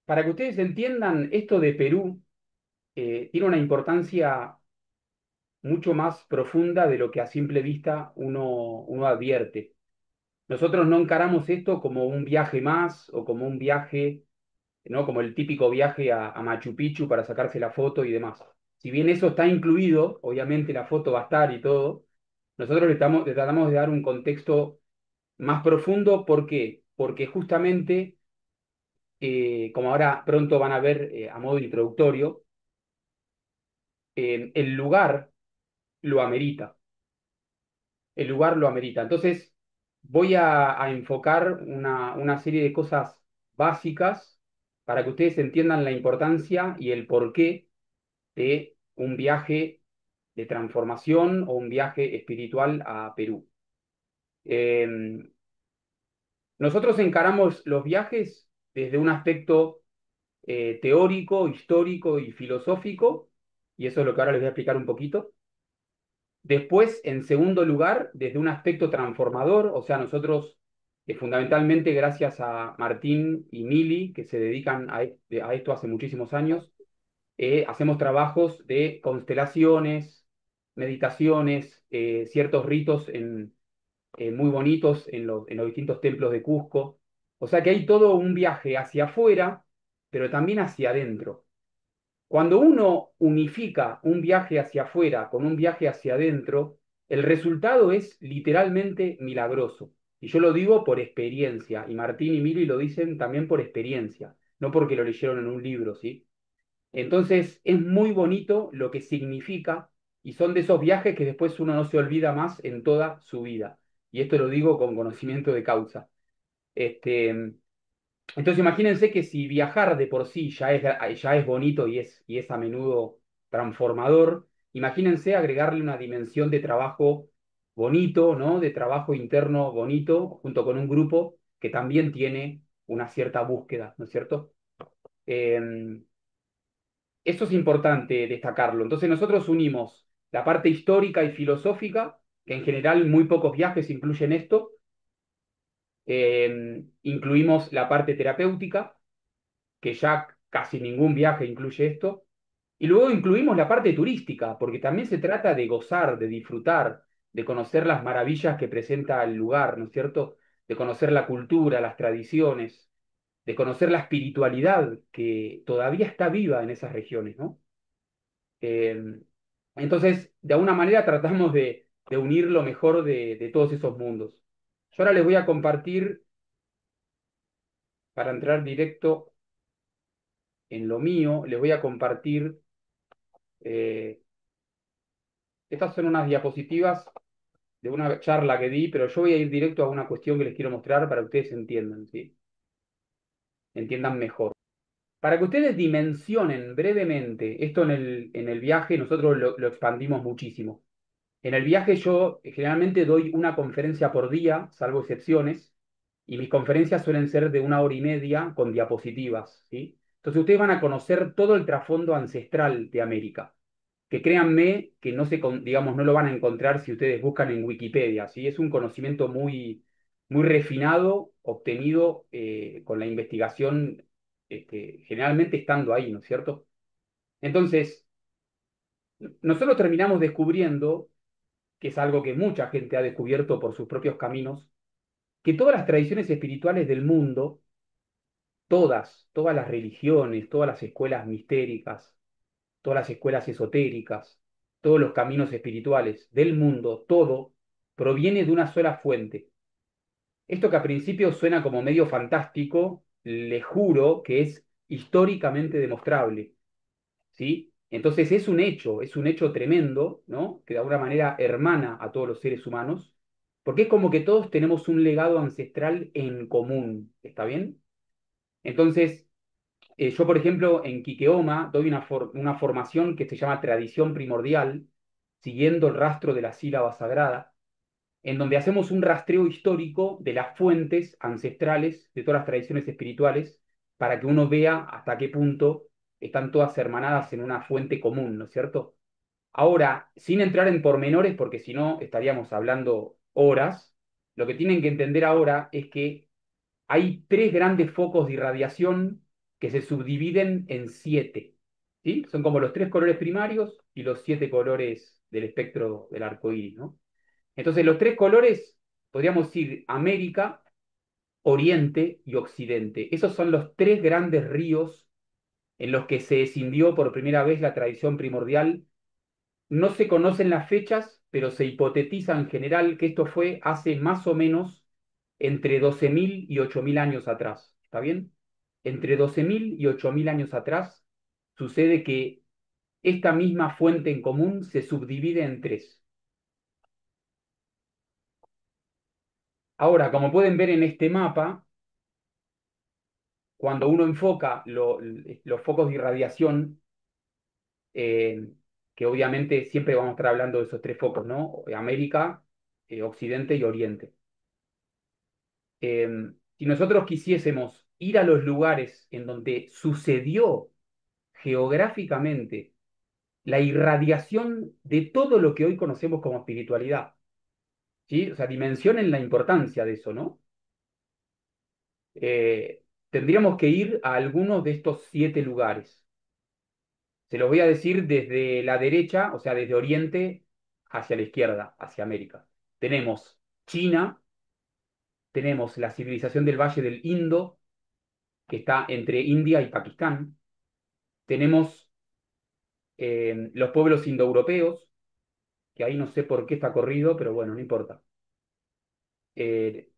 Para que ustedes entiendan, esto de Perú tiene una importancia mucho más profunda de lo que a simple vista uno advierte. Nosotros no encaramos esto como un viaje más o como un viaje, ¿no? Como el típico viaje a Machu Picchu para sacarse la foto y demás. Si bien eso está incluido, obviamente la foto va a estar y todo, nosotros le tratamos de dar un contexto más profundo. ¿Por qué? Porque justamente, como ahora pronto van a ver a modo introductorio, el lugar lo amerita. El lugar lo amerita. Entonces, voy a enfocar una serie de cosas básicas para que ustedes entiendan la importancia y el porqué de un viaje de transformación o un viaje espiritual a Perú. Eh, Nosotros encaramos los viajes desde un aspecto teórico, histórico y filosófico, y eso es lo que ahora les voy a explicar un poquito. Después, en segundo lugar, desde un aspecto transformador, o sea, nosotros fundamentalmente gracias a Martín y Mili, que se dedican a esto hace muchísimos años, hacemos trabajos de constelaciones, meditaciones, ciertos ritos muy bonitos en los distintos templos de Cusco. O sea que hay todo un viaje hacia afuera, pero también hacia adentro. Cuando uno unifica un viaje hacia afuera con un viaje hacia adentro, el resultado es literalmente milagroso. Y yo lo digo por experiencia, y Martín y Mili lo dicen también por experiencia, no porque lo leyeron en un libro, ¿sí? Entonces es muy bonito lo que significa, y son de esos viajes que después uno no se olvida más en toda su vida. Y esto lo digo con conocimiento de causa. Este, entonces imagínense que si viajar de por sí ya es bonito y es a menudo transformador, imagínense agregarle una dimensión de trabajo bonito, ¿no? De trabajo interno bonito, junto con un grupo que también tiene una cierta búsqueda, ¿no es cierto? Eh, Eso es importante destacarlo. Entonces nosotros unimos la parte histórica y filosófica, que en general muy pocos viajes incluyen esto. Incluimos la parte terapéutica, que ya casi ningún viaje incluye esto. Y luego incluimos la parte turística, porque también se trata de gozar, de disfrutar, de conocer las maravillas que presenta el lugar, ¿no es cierto? De conocer la cultura, las tradiciones, de conocer la espiritualidad que todavía está viva en esas regiones, ¿no? Eh, entonces, de alguna manera tratamos de unir lo mejor de todos esos mundos. Yo ahora les voy a compartir, para entrar directo en lo mío, les voy a compartir, eh, estas son unas diapositivas de una charla que di, pero yo voy a ir directo a una cuestión que les quiero mostrar para que ustedes entiendan, ¿sí? Entiendan mejor. Para que ustedes dimensionen brevemente esto en el viaje, nosotros lo expandimos muchísimo. En el viaje yo generalmente doy una conferencia por día, salvo excepciones, y mis conferencias suelen ser de una hora y media con diapositivas, ¿sí? Entonces ustedes van a conocer todo el trasfondo ancestral de América, que créanme que no digamos, no lo van a encontrar si ustedes buscan en Wikipedia, ¿sí? Es un conocimiento muy refinado, obtenido con la investigación, generalmente estando ahí, ¿no es cierto? Entonces, nosotros terminamos descubriendo, que es algo que mucha gente ha descubierto por sus propios caminos, que todas las tradiciones espirituales del mundo, todas las religiones, todas las escuelas mistéricas, todas las escuelas esotéricas, todos los caminos espirituales del mundo, todo proviene de una sola fuente. Esto que a principio suena como medio fantástico, les juro que es históricamente demostrable, ¿sí? Entonces es un hecho tremendo, ¿no? Que de alguna manera hermana a todos los seres humanos, porque es como que todos tenemos un legado ancestral en común, ¿está bien? Entonces, yo, por ejemplo, en Quiqueoma doy una formación que se llama tradición primordial, siguiendo el rastro de la sílaba sagrada, en donde hacemos un rastreo histórico de las fuentes ancestrales de todas las tradiciones espirituales para que uno vea hasta qué punto están todas hermanadas en una fuente común, ¿no es cierto? Ahora, sin entrar en pormenores, porque si no estaríamos hablando horas, lo que tienen que entender ahora es que hay tres grandes focos de irradiación que se subdividen en siete, ¿sí? Son como los tres colores primarios y los siete colores del espectro del arco iris, ¿no? Entonces, los tres colores, podríamos decir América, Oriente y Occidente. Esos son los tres grandes ríos en los que se escindió por primera vez la tradición primordial. No se conocen las fechas, pero se hipotetiza en general que esto fue hace más o menos entre 12.000 y 8.000 años atrás. ¿Está bien? Entre 12.000 y 8.000 años atrás sucede que esta misma fuente en común se subdivide en tres. Ahora, como pueden ver en este mapa, cuando uno enfoca los focos de irradiación, eh, que obviamente siempre vamos a estar hablando de esos tres focos, ¿no? América, Occidente y Oriente. Si nosotros quisiésemos ir a los lugares en donde sucedió geográficamente la irradiación de todo lo que hoy conocemos como espiritualidad, ¿sí? O sea, dimensionen la importancia de eso, ¿no? Tendríamos que ir a algunos de estos siete lugares. Se los voy a decir desde la derecha, o sea, desde Oriente hacia la izquierda, hacia América. Tenemos China, tenemos la civilización del Valle del Indo, que está entre India y Pakistán. Tenemos los pueblos indoeuropeos, que ahí no sé por qué está corrido, pero bueno, no importa. Eh,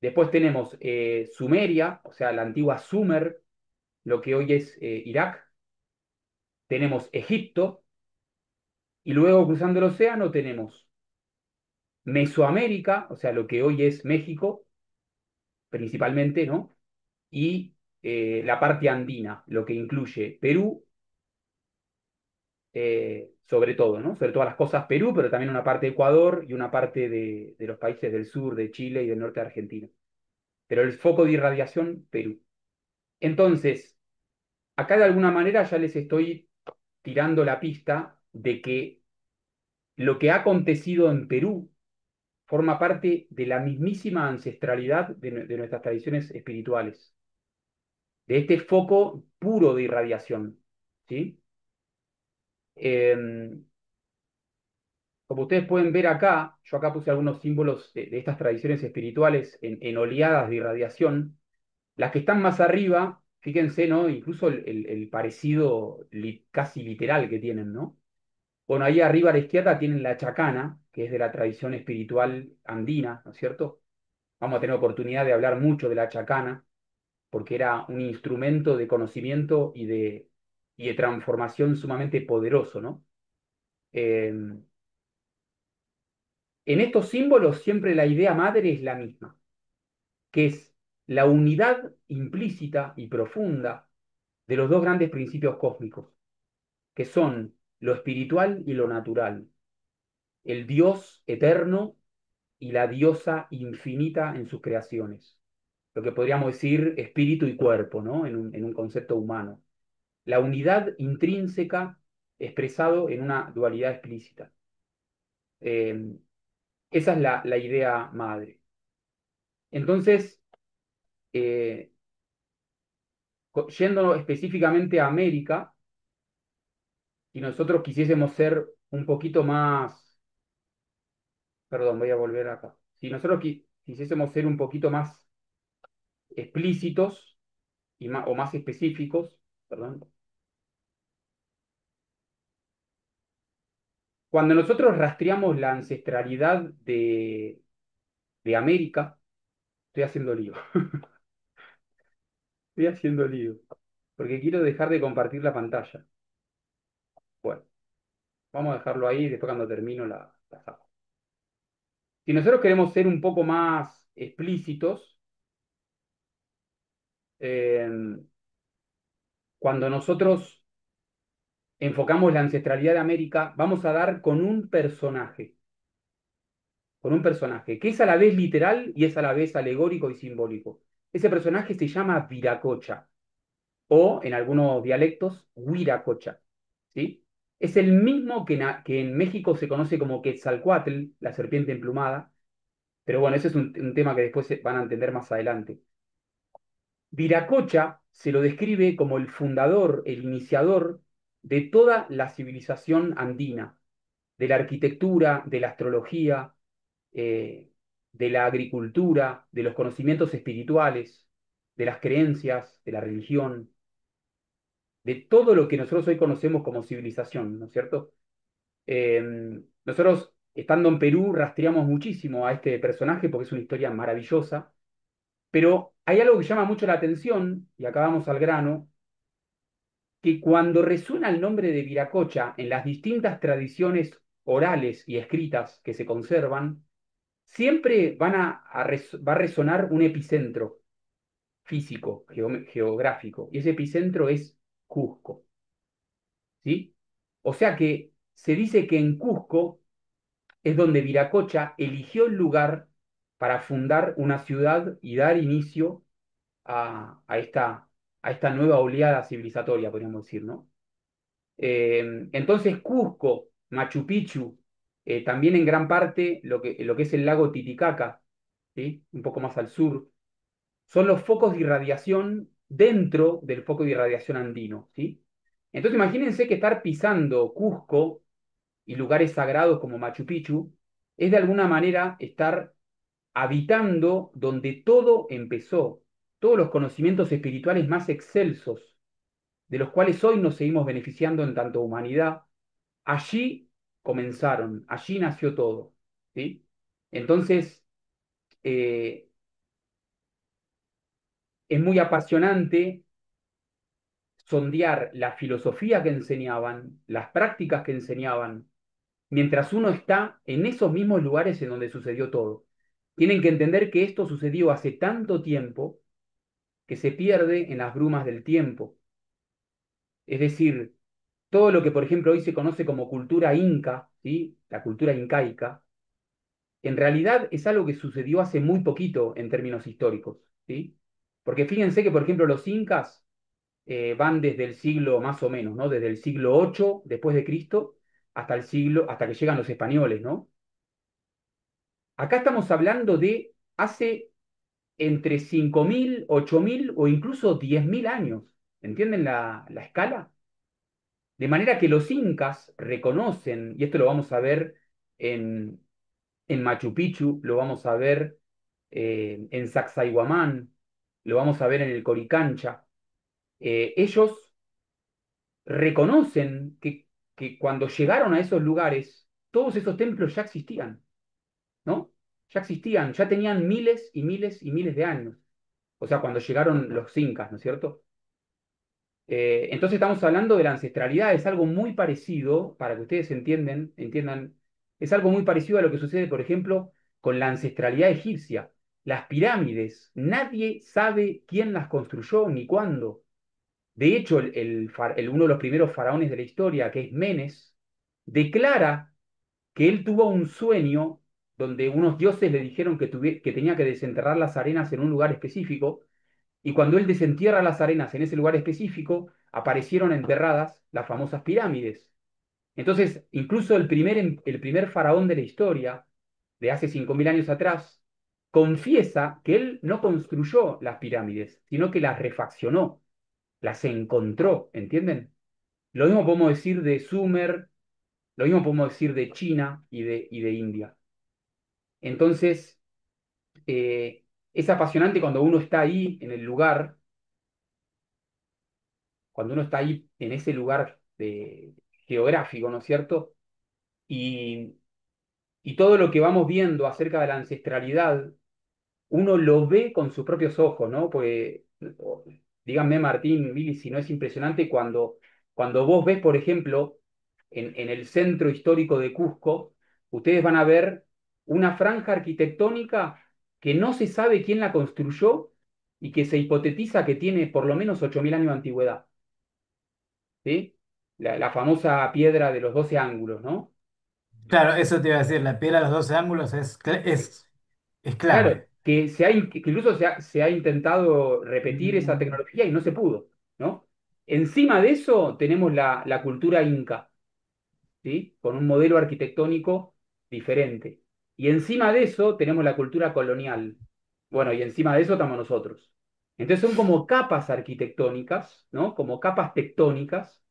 Después tenemos Sumeria, o sea, la antigua Sumer, lo que hoy es Irak. Tenemos Egipto, y luego cruzando el océano tenemos Mesoamérica, o sea, lo que hoy es México, principalmente, ¿no? Y la parte andina, lo que incluye Perú, sobre todo, ¿no? Sobre todas las cosas Perú, pero también una parte de Ecuador y una parte de los países del sur, de Chile y del norte de Argentina. Pero el foco de irradiación, Perú. Entonces, acá de alguna manera ya les estoy tirando la pista de que lo que ha acontecido en Perú forma parte de la mismísima ancestralidad de nuestras tradiciones espirituales, de este foco puro de irradiación, ¿sí? Eh, Como ustedes pueden ver acá, yo acá puse algunos símbolos de estas tradiciones espirituales en oleadas de irradiación. Las que están más arriba, fíjense, ¿no? Incluso el parecido casi literal que tienen, ¿no? Bueno, ahí arriba a la izquierda tienen la chacana, que es de la tradición espiritual andina, ¿no es cierto? Vamos a tener oportunidad de hablar mucho de la chacana, porque era un instrumento de conocimiento y de transformación sumamente poderoso, ¿no? Eh, en estos símbolos siempre la idea madre es la misma, que es la unidad implícita y profunda de los dos grandes principios cósmicos, que son lo espiritual y lo natural, el Dios eterno y la diosa infinita en sus creaciones, lo que podríamos decir espíritu y cuerpo, ¿no? En un concepto humano. La unidad intrínseca expresado en una dualidad explícita. Eh, Esa es la idea madre. Entonces, eh, yendo específicamente a América, si nosotros quisiésemos ser un poquito más, perdón, voy a volver acá. Si nosotros quisiésemos ser un poquito más explícitos o más específicos, perdón, cuando nosotros rastreamos la ancestralidad de América, estoy haciendo lío, estoy haciendo lío, porque quiero dejar de compartir la pantalla. Bueno, vamos a dejarlo ahí, después cuando termino la saco. Si nosotros queremos ser un poco más explícitos, eh, cuando nosotros enfocamos la ancestralidad de América, vamos a dar con un personaje que es a la vez literal y es a la vez alegórico y simbólico. Ese personaje se llama Viracocha, o en algunos dialectos, Huiracocha, ¿sí? Es el mismo que en México se conoce como Quetzalcóatl, la serpiente emplumada, pero bueno, ese es un tema que después van a entender más adelante. Viracocha se lo describe como el fundador, el iniciador de toda la civilización andina, de la arquitectura, de la astrología, eh, de la agricultura, de los conocimientos espirituales, de las creencias, de la religión, de todo lo que nosotros hoy conocemos como civilización, ¿no es cierto? Nosotros, estando en Perú, rastreamos muchísimo a este personaje porque es una historia maravillosa, pero hay algo que llama mucho la atención, y acá vamos al grano, que cuando resuena el nombre de Viracocha en las distintas tradiciones orales y escritas que se conservan, siempre va a resonar un epicentro físico, geográfico, y ese epicentro es Cusco, ¿sí? O sea que se dice que en Cusco es donde Viracocha eligió el lugar para fundar una ciudad y dar inicio a esta nueva oleada civilizatoria, podríamos decir, ¿no? Entonces Cusco, Machu Picchu, también en gran parte lo que es el lago Titicaca, ¿sí? Un poco más al sur, son los focos de irradiación dentro del foco de irradiación andino, ¿sí? Entonces imagínense que estar pisando Cusco y lugares sagrados como Machu Picchu es de alguna manera estar habitando donde todo empezó, todos los conocimientos espirituales más excelsos, de los cuales hoy nos seguimos beneficiando en tanto humanidad, allí comenzaron, allí nació todo, ¿sí? Entonces, eh, es muy apasionante sondear la filosofía que enseñaban, las prácticas que enseñaban, mientras uno está en esos mismos lugares en donde sucedió todo. Tienen que entender que esto sucedió hace tanto tiempo que se pierde en las brumas del tiempo. Es decir, todo lo que, por ejemplo, hoy se conoce como cultura inca, ¿sí? La cultura incaica, en realidad es algo que sucedió hace muy poquito en términos históricos, ¿sí? Porque fíjense que, por ejemplo, los incas van desde el siglo más o menos, ¿no? Desde el siglo 8 después de Cristo hasta el siglo, hasta que llegan los españoles, ¿no? Acá estamos hablando de hace entre 5.000, 8.000 o incluso 10.000 años. ¿Entienden la escala? De manera que los incas reconocen, y esto lo vamos a ver en, en Machu Picchu, lo vamos a ver en Sacsayhuamán, lo vamos a ver en el Coricancha. Ellos reconocen que cuando llegaron a esos lugares, todos esos templos ya existían, ¿no? Ya existían, ya tenían miles y miles y miles de años. O sea, cuando llegaron los incas, ¿no es cierto? Entonces estamos hablando de la ancestralidad, es algo muy parecido, para que ustedes entiendan, es algo muy parecido a lo que sucede, por ejemplo, con la ancestralidad egipcia. Las pirámides, nadie sabe quién las construyó ni cuándo. De hecho, uno de los primeros faraones de la historia, que es Menes, declara que él tuvo un sueño donde unos dioses le dijeron que tenía que desenterrar las arenas en un lugar específico, y cuando él desentierra las arenas en ese lugar específico, aparecieron enterradas las famosas pirámides. Entonces, incluso el primer faraón de la historia, de hace 5.000 años atrás, confiesa que él no construyó las pirámides, sino que las refaccionó, las encontró, ¿entienden? Lo mismo podemos decir de Sumer, lo mismo podemos decir de China y de India. Entonces, es apasionante cuando uno está ahí en el lugar, cuando uno está ahí en ese lugar geográfico, ¿no es cierto? Y, y todo lo que vamos viendo acerca de la ancestralidad, uno lo ve con sus propios ojos, ¿no? Pues, díganme, Martín, Billy, si no es impresionante cuando vos ves, por ejemplo, en el centro histórico de Cusco, ustedes van a ver una franja arquitectónica que no se sabe quién la construyó y que se hipotetiza que tiene por lo menos 8.000 años de antigüedad, ¿sí? La famosa piedra de los 12 ángulos, ¿no? Claro, eso te iba a decir, la piedra de los 12 ángulos es Claro, clave. que incluso se ha intentado repetir esa tecnología y no se pudo, ¿no? Encima de eso tenemos la cultura inca, ¿sí? Con un modelo arquitectónico diferente. Y encima de eso tenemos la cultura colonial. Bueno, y encima de eso estamos nosotros. Entonces son como capas arquitectónicas, ¿no? Como capas tectónicas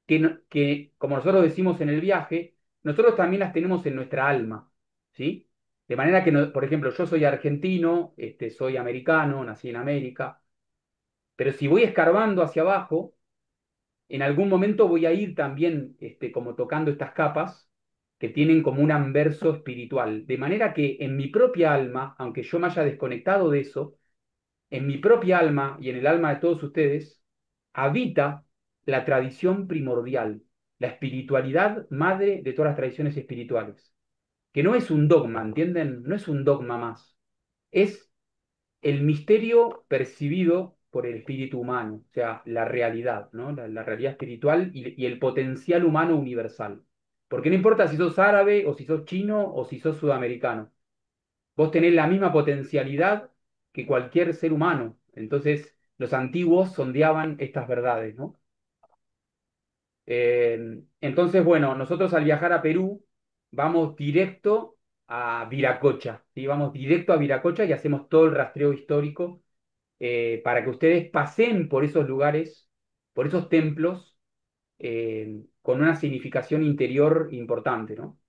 que, como nosotros decimos en el viaje, nosotros también las tenemos en nuestra alma, ¿sí? De manera que, por ejemplo, yo soy argentino, soy americano, nací en América, pero si voy escarbando hacia abajo, en algún momento voy a ir también como tocando estas capas que tienen como un anverso espiritual. De manera que en mi propia alma, aunque yo me haya desconectado de eso, en mi propia alma y en el alma de todos ustedes, habita la tradición primordial, la espiritualidad madre de todas las tradiciones espirituales, que no es un dogma, ¿entienden? No es un dogma más, es el misterio percibido por el espíritu humano, o sea, la realidad, ¿no? La realidad espiritual y el potencial humano universal. Porque no importa si sos árabe o si sos chino o si sos sudamericano, vos tenés la misma potencialidad que cualquier ser humano. Entonces, los antiguos sondeaban estas verdades, ¿no? Entonces, bueno, nosotros al viajar a Perú vamos directo a Viracocha, ¿sí? Vamos directo a Viracocha y hacemos todo el rastreo histórico para que ustedes pasen por esos lugares, por esos templos, con una significación interior importante, ¿no?